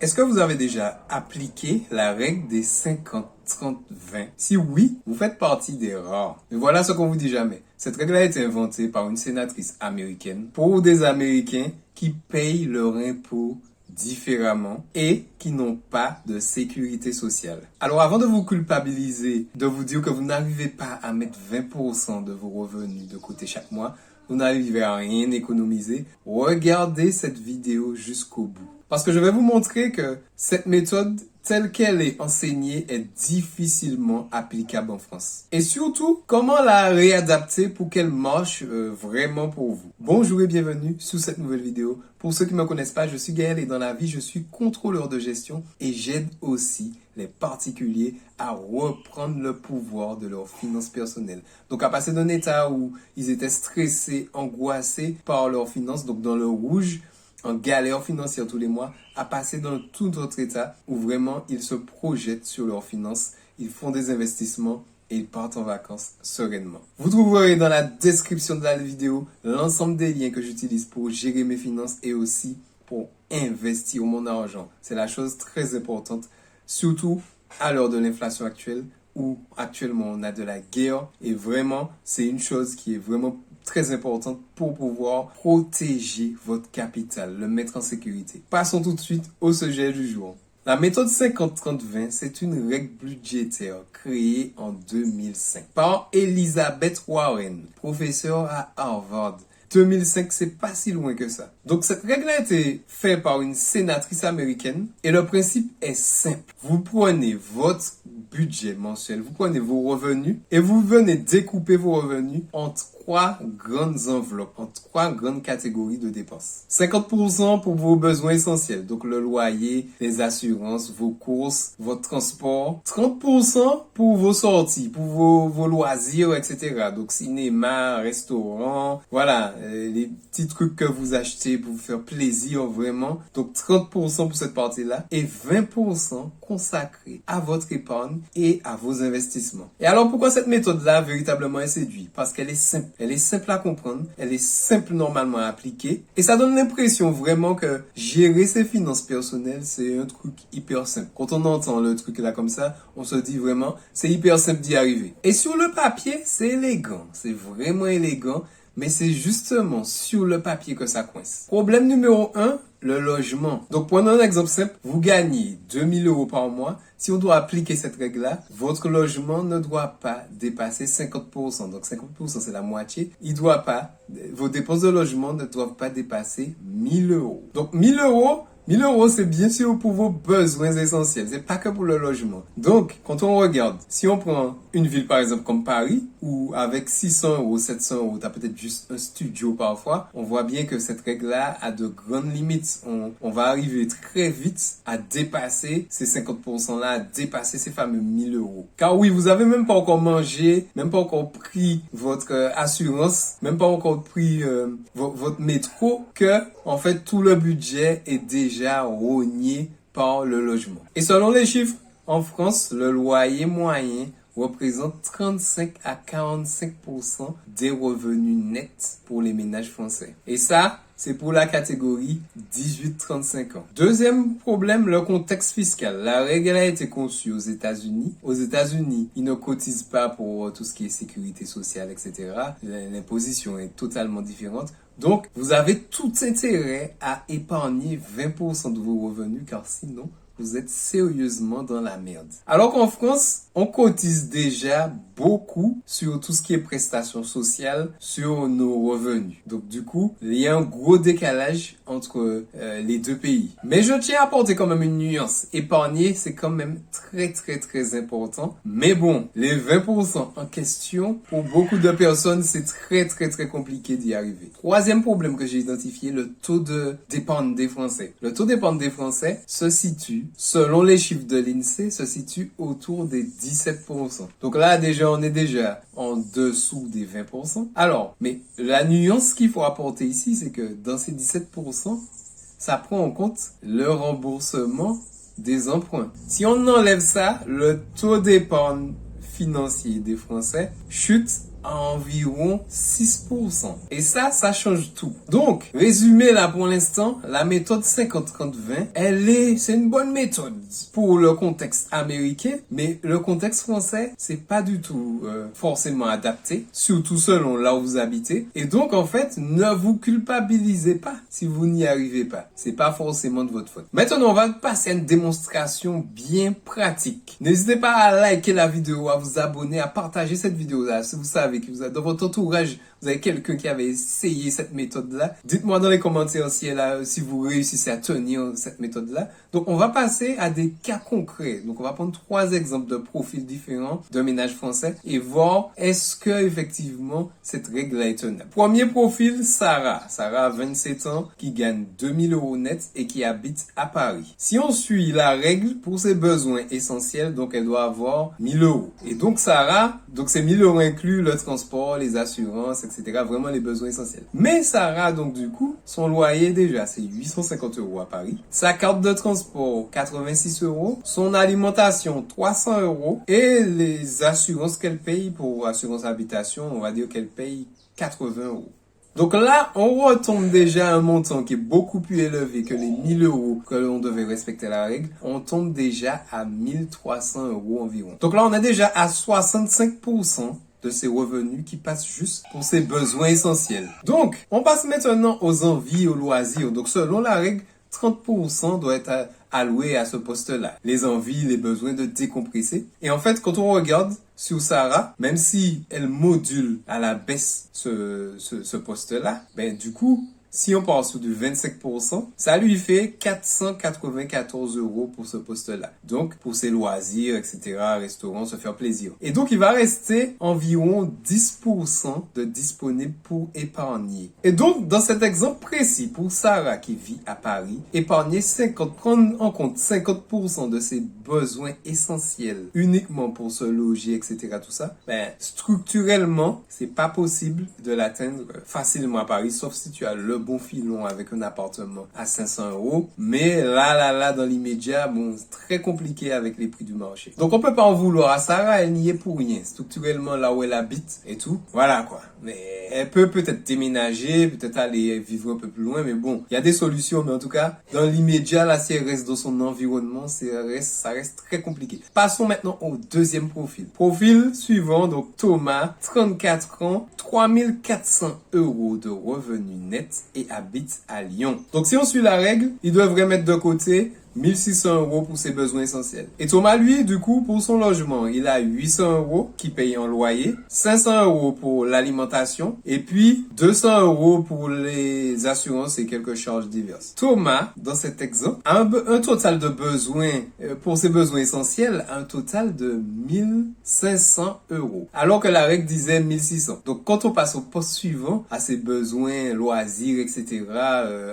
Est-ce que vous avez déjà appliqué la règle des 50-30-20? Si oui, vous faites partie des rares. Mais voilà ce qu'on vous dit jamais. Cette règle a été inventée par une sénatrice américaine pour des Américains qui payent leur impôt différemment et qui n'ont pas de sécurité sociale. Alors avant de vous culpabiliser, de vous dire que vous n'arrivez pas à mettre 20% de vos revenus de côté chaque mois, vous n'arrivez à rien économiser, regardez cette vidéo jusqu'au bout. Parce que je vais vous montrer que cette méthode, telle qu'elle est enseignée, est difficilement applicable en France. Et surtout, comment la réadapter pour qu'elle marche vraiment pour vous. Bonjour et bienvenue sur cette nouvelle vidéo. Pour ceux qui ne me connaissent pas, je suis Gaël et dans la vie, je suis contrôleur de gestion et j'aide aussi les particuliers à reprendre le pouvoir de leurs finances personnelles. Donc à passer d'un état où ils étaient stressés, angoissés par leurs finances, donc dans le rouge, en galère financière tous les mois, à passer dans tout autre état où vraiment ils se projettent sur leurs finances, ils font des investissements et ils partent en vacances sereinement. Vous trouverez dans la description de la vidéo l'ensemble des liens que j'utilise pour gérer mes finances et aussi pour investir mon argent. C'est la chose très importante, surtout à l'heure de l'inflation actuelle où actuellement on a de la guerre et vraiment c'est une chose qui est vraiment très importante pour pouvoir protéger votre capital, le mettre en sécurité. Passons tout de suite au sujet du jour. La méthode 50-30-20, c'est une règle budgétaire créée en 2005 par Elizabeth Warren, professeure à Harvard. 2005, c'est pas si loin que ça. Donc cette règle a été faite par une sénatrice américaine et le principe est simple. Vous prenez votre budget mensuel, vous prenez vos revenus et vous venez découper vos revenus en trois grandes enveloppes, en trois grandes catégories de dépenses. 50% pour vos besoins essentiels, donc le loyer, les assurances, vos courses, votre transport. 30% pour vos sorties, pour vos loisirs, etc. Donc cinéma, restaurant, voilà, les petits trucs que vous achetez pour vous faire plaisir vraiment. Donc 30% pour cette partie-là et 20% consacré à votre épargne et à vos investissements. Et alors pourquoi cette méthode-là véritablement est séduite? Parce qu'elle est simple. Elle est simple à comprendre, elle est simple normalement à appliquer et ça donne l'impression vraiment que gérer ses finances personnelles, c'est un truc hyper simple. Quand on entend le truc là comme ça, on se dit vraiment, c'est hyper simple d'y arriver. Et sur le papier, c'est élégant, c'est vraiment élégant, mais c'est justement sur le papier que ça coince. Problème numéro 1, le logement. Donc prenons un exemple simple, vous gagnez 2000 € par mois. Si on doit appliquer cette règle-là, votre logement ne doit pas dépasser 50%. Donc 50% c'est la moitié. Vos dépenses de logement ne doivent pas dépasser 1000 €. Donc 1000 €, 1000 € c'est bien sûr pour vos besoins essentiels, c'est pas que pour le logement. Donc, quand on regarde, si on prend une ville par exemple comme Paris, où avec 600 €, 700 €, t'as peut-être juste un studio parfois, on voit bien que cette règle-là a de grandes limites. On va arriver très vite à dépasser ces 50%-là, à dépasser ces fameux 1000 €. Car oui, vous avez même pas encore mangé, même pas encore pris votre assurance, même pas encore pris votre métro, que en fait tout le budget est déjà rogné par le logement. Et selon les chiffres, en France, le loyer moyen représente 35 à 45% des revenus nets pour les ménages français. Et ça, c'est pour la catégorie 18-35 ans. Deuxième problème, le contexte fiscal. La règle a été conçue aux États-Unis. Aux États-Unis, ils ne cotisent pas pour tout ce qui est sécurité sociale, etc. L'imposition est totalement différente. Donc, vous avez tout intérêt à épargner 20% de vos revenus car sinon, vous êtes sérieusement dans la merde. Alors qu'en France, on cotise déjà beaucoup sur tout ce qui est prestations sociales sur nos revenus. Donc du coup, il y a un gros décalage entre les deux pays. Mais je tiens à apporter quand même une nuance. Épargner, c'est quand même très important. Mais bon, les 20% en question, pour beaucoup de personnes, c'est très compliqué d'y arriver. Troisième problème que j'ai identifié, le taux d'épargne des Français. Le taux d'épargne des Français se situe, selon les chiffres de l'INSEE, se situe autour des 17%. Donc là, déjà, on est déjà en dessous des 20%. Alors, mais la nuance qu'il faut apporter ici, c'est que dans ces 17%, ça prend en compte le remboursement des emprunts. Si on enlève ça, le taux d'épargne financier des Français chute à environ 6%. Et ça change tout. Donc, résumé là pour l'instant, la méthode 50-30-20, c'est une bonne méthode pour le contexte américain, mais le contexte français, c'est pas du tout forcément adapté, surtout selon là où vous habitez. Et donc, en fait, ne vous culpabilisez pas si vous n'y arrivez pas. C'est pas forcément de votre faute. Maintenant, on va passer à une démonstration bien pratique. N'hésitez pas à liker la vidéo, à vous abonner, à partager cette vidéo-là. Si vous savez que vous êtes dans votre entourage, vous avez quelqu'un qui avait essayé cette méthode-là. Dites-moi dans les commentaires si vous réussissez à tenir cette méthode-là. Donc, on va passer à des cas concrets. Donc, on va prendre 3 exemples de profils différents d'un ménage français et voir est-ce que effectivement cette règle est tenable. Premier profil, Sarah. Sarah a 27 ans, qui gagne 2000 € net et qui habite à Paris. Si on suit la règle pour ses besoins essentiels, donc elle doit avoir 1000 €. Et donc, Sarah, c'est 1000 € inclus le transport, les assurances, etc. Vraiment les besoins essentiels. Mais Sarah, donc du coup, son loyer déjà, c'est 850 € à Paris. Sa carte de transport, 86 €. Son alimentation, 300 €. Et les assurances qu'elle paye pour assurance habitation, on va dire qu'elle paye 80 €. Donc là, on retombe déjà à un montant qui est beaucoup plus élevé que les 1000 € que l'on devait respecter la règle. On tombe déjà à 1300 € environ. Donc là, on est déjà à 65% de ses revenus qui passent juste pour ses besoins essentiels. Donc, on passe maintenant aux envies, aux loisirs. Donc, selon la règle, 30% doit être alloué à ce poste-là. Les envies, les besoins de décompresser. Et en fait, quand on regarde sur Sarah, même si elle module à la baisse ce poste-là, ben du coup, si on part sur du 25%, ça lui fait 494 € pour ce poste-là. Donc, pour ses loisirs, etc., restaurants, se faire plaisir. Et donc, il va rester environ 10% de disponible pour épargner. Et donc, dans cet exemple précis, pour Sarah qui vit à Paris, prendre en compte 50% de ses besoins essentiels uniquement pour se loger, etc., tout ça, ben, structurellement, c'est pas possible de l'atteindre facilement à Paris, sauf si tu as le bon filon avec un appartement à 500 €. Mais là, dans l'immédiat, bon, c'est très compliqué avec les prix du marché. Donc, on peut pas en vouloir à Sarah, elle n'y est pour rien. Structurellement, là où elle habite et tout. Voilà, quoi. Mais elle peut peut-être déménager, peut-être aller vivre un peu plus loin, mais bon, il y a des solutions. Mais en tout cas, dans l'immédiat, là, si elle reste dans son environnement, ça reste très compliqué. Passons maintenant au deuxième profil. Profil suivant, donc Thomas, 34 ans, 3400 € de revenus nets et habite à Lyon. Donc, si on suit la règle, il devrait mettre de côté 1600 € pour ses besoins essentiels. Et Thomas, lui, du coup, pour son logement, il a 800 € qu'il paye en loyer, 500 € pour l'alimentation, et puis 200 € pour les assurances et quelques charges diverses. Thomas, dans cet exemple, a un total de besoins, pour ses besoins essentiels, un total de 1500 €. Alors que la règle disait 1600. Donc, quand on passe au poste suivant, à ses besoins, loisirs, etc.,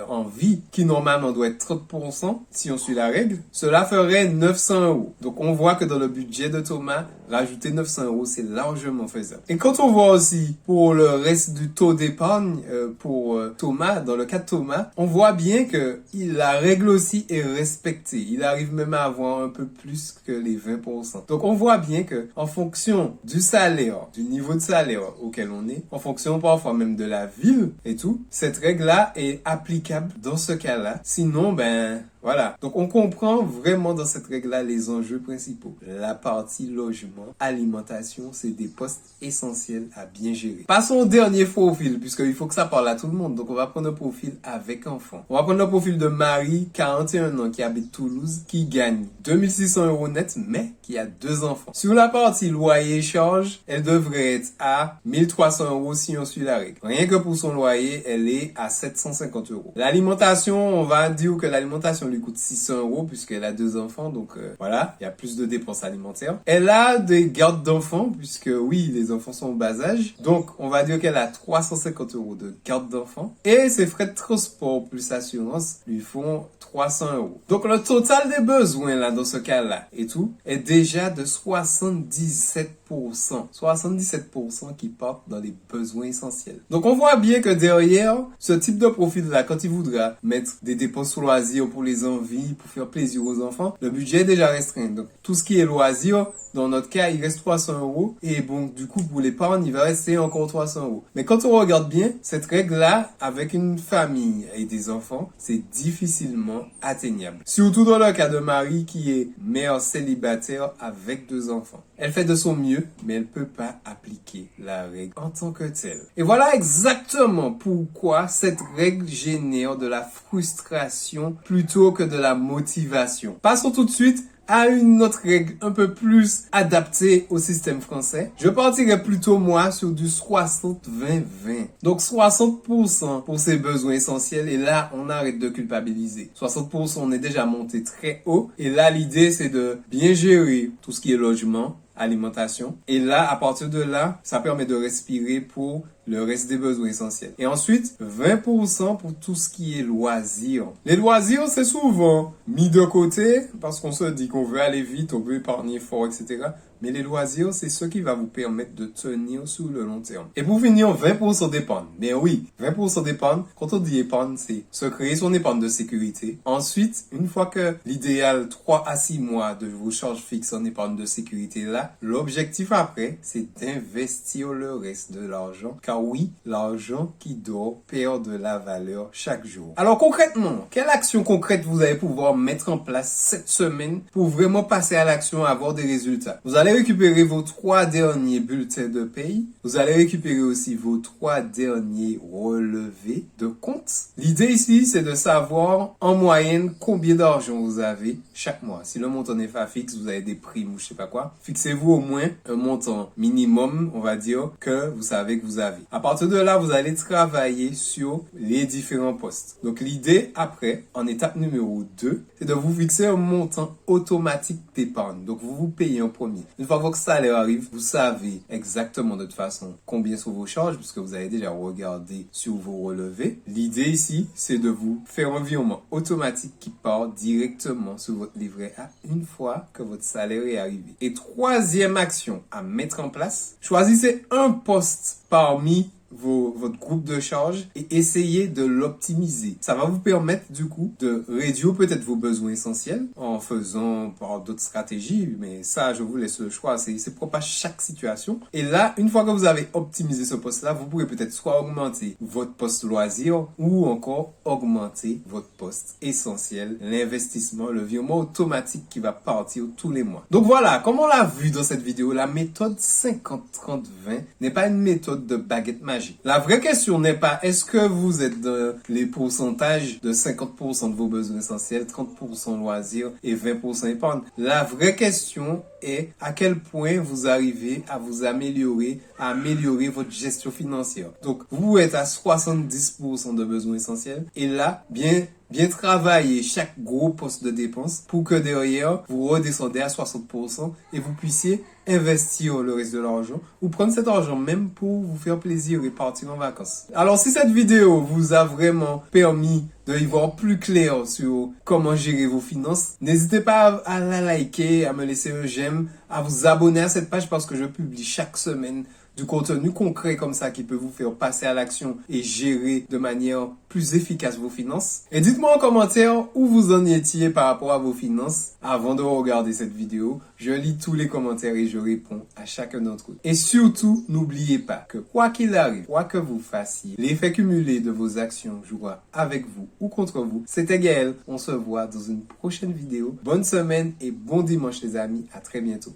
en vie, qui normalement doit être 30%, si on suit la règle, cela ferait 900 €. Donc, on voit que dans le budget de Thomas, rajouter 900 €, c'est largement faisable. Et quand on voit aussi pour le reste du taux d'épargne, pour Thomas, dans le cas de Thomas, on voit bien que la règle aussi est respectée. Il arrive même à avoir un peu plus que les 20%. Donc, on voit bien que en fonction du salaire, du niveau de salaire auquel on est, en fonction parfois même de la ville et tout, cette règle-là est applicable dans ce cas-là. Sinon, ben, voilà. Donc, on comprend vraiment dans cette règle-là les enjeux principaux. La partie logement, alimentation, c'est des postes essentiels à bien gérer. Passons au dernier profil, puisqu'il faut que ça parle à tout le monde. Donc, on va prendre un profil avec enfant. On va prendre le profil de Marie, 41 ans, qui habite Toulouse, qui gagne 2600 € net, mais qui a 2 enfants. Sur la partie loyer et charges, elle devrait être à 1300 € si on suit la règle. Rien que pour son loyer, elle est à 750 €. L'alimentation, on va dire que l'alimentation lui coûte 600 € puisqu'elle a 2 enfants, donc voilà, il y a plus de dépenses alimentaires. Elle a des gardes d'enfants, puisque oui, les enfants sont au bas âge, donc on va dire qu'elle a 350 € de garde d'enfants, et ses frais de transport plus assurance lui font 300 €. Donc le total des besoins là, dans ce cas-là, et tout, est déjà de 77%. 77% qui partent dans les besoins essentiels. Donc on voit bien que derrière, ce type de profil-là, quand il voudra mettre des dépenses sur loisirs pour les des envies, pour faire plaisir aux enfants, le budget est déjà restreint. Donc, tout ce qui est loisirs, dans notre cas, il reste 300 €. Et bon, du coup, pour l'épargne, il va rester encore 300 €. Mais quand on regarde bien, cette règle-là, avec une famille et des enfants, c'est difficilement atteignable. Surtout dans le cas de Marie qui est mère célibataire avec 2 enfants. Elle fait de son mieux, mais elle peut pas appliquer la règle en tant que telle. Et voilà exactement pourquoi cette règle génère de la frustration plutôt que de la motivation. Passons tout de suite à une autre règle un peu plus adaptée au système français. Je partirais plutôt, moi, sur du 60-20-20. Donc, 60% pour ses besoins essentiels, et là, on arrête de culpabiliser. 60%, on est déjà monté très haut, et là, l'idée, c'est de bien gérer tout ce qui est logement, alimentation. Et là, à partir de là, ça permet de respirer pour le reste des besoins essentiels. Et ensuite, 20% pour tout ce qui est loisirs. Les loisirs, c'est souvent mis de côté parce qu'on se dit qu'on veut aller vite, on veut épargner fort, etc. Mais les loisirs, c'est ce qui va vous permettre de tenir sur le long terme. Et pour finir, 20% d'épargne. Mais oui, 20% d'épargne, quand on dit épargne, c'est se créer son épargne de sécurité. Ensuite, une fois que l'idéal 3 à 6 mois de vos charges fixes en épargne de sécurité là, l'objectif après, c'est d'investir le reste de l'argent. Car oui, l'argent qui dort perd de la valeur chaque jour. Alors concrètement, quelle action concrète vous allez pouvoir mettre en place cette semaine pour vraiment passer à l'action et avoir des résultats? Vous allez récupérer vos 3 derniers bulletins de paye. Vous allez récupérer aussi vos 3 derniers relevés de compte. L'idée ici, c'est de savoir en moyenne combien d'argent vous avez chaque mois. Si le montant n'est pas fixe, vous avez des primes ou je sais pas quoi, fixez-vous au moins un montant minimum, on va dire, que vous savez que vous avez. À partir de là, vous allez travailler sur les différents postes. Donc l'idée après, en étape numéro 2, c'est de vous fixer un montant automatique d'épargne. Donc vous vous payez en premier. Une fois que votre salaire arrive, vous savez exactement de toute façon combien sont vos charges, puisque vous avez déjà regardé sur vos relevés. L'idée ici, c'est de vous faire un virement automatique qui part directement sur votre livret A une fois que votre salaire est arrivé. Et troisième action à mettre en place, choisissez un poste parmi votre groupe de charge et essayez de l'optimiser. Ça va vous permettre du coup de réduire peut-être vos besoins essentiels en faisant par d'autres stratégies, mais ça je vous laisse le choix, c'est propre à chaque situation. Et là, une fois que vous avez optimisé ce poste-là, vous pourrez peut-être soit augmenter votre poste loisir ou encore augmenter votre poste essentiel, l'investissement, le virement automatique qui va partir tous les mois. Donc voilà, comme on l'a vu dans cette vidéo, la méthode 50-30-20 n'est pas une méthode de baguette magique. La vraie question n'est pas est-ce que vous êtes dans les pourcentages de 50% de vos besoins essentiels, 30% loisirs et 20% épargne. La vraie question est à quel point vous arrivez à vous améliorer, à améliorer votre gestion financière. Donc, vous êtes à 70% de besoins essentiels et là, bien travailler chaque gros poste de dépense pour que derrière, vous redescendez à 60% et vous puissiez investir le reste de l'argent ou prendre cet argent même pour vous faire plaisir et partir en vacances. Alors, si cette vidéo vous a vraiment permis de y voir plus clair sur comment gérer vos finances, n'hésitez pas à la liker, à me laisser un j'aime, à vous abonner à cette page parce que je publie chaque semaine du contenu concret comme ça qui peut vous faire passer à l'action et gérer de manière plus efficace vos finances. Et dites-moi en commentaire où vous en étiez par rapport à vos finances avant de regarder cette vidéo. Je lis tous les commentaires et je réponds à chacun d'entre eux. Et surtout, n'oubliez pas que quoi qu'il arrive, quoi que vous fassiez, l'effet cumulé de vos actions jouera avec vous ou contre vous. C'était Gaël. On se voit dans une prochaine vidéo. Bonne semaine et bon dimanche les amis. À très bientôt.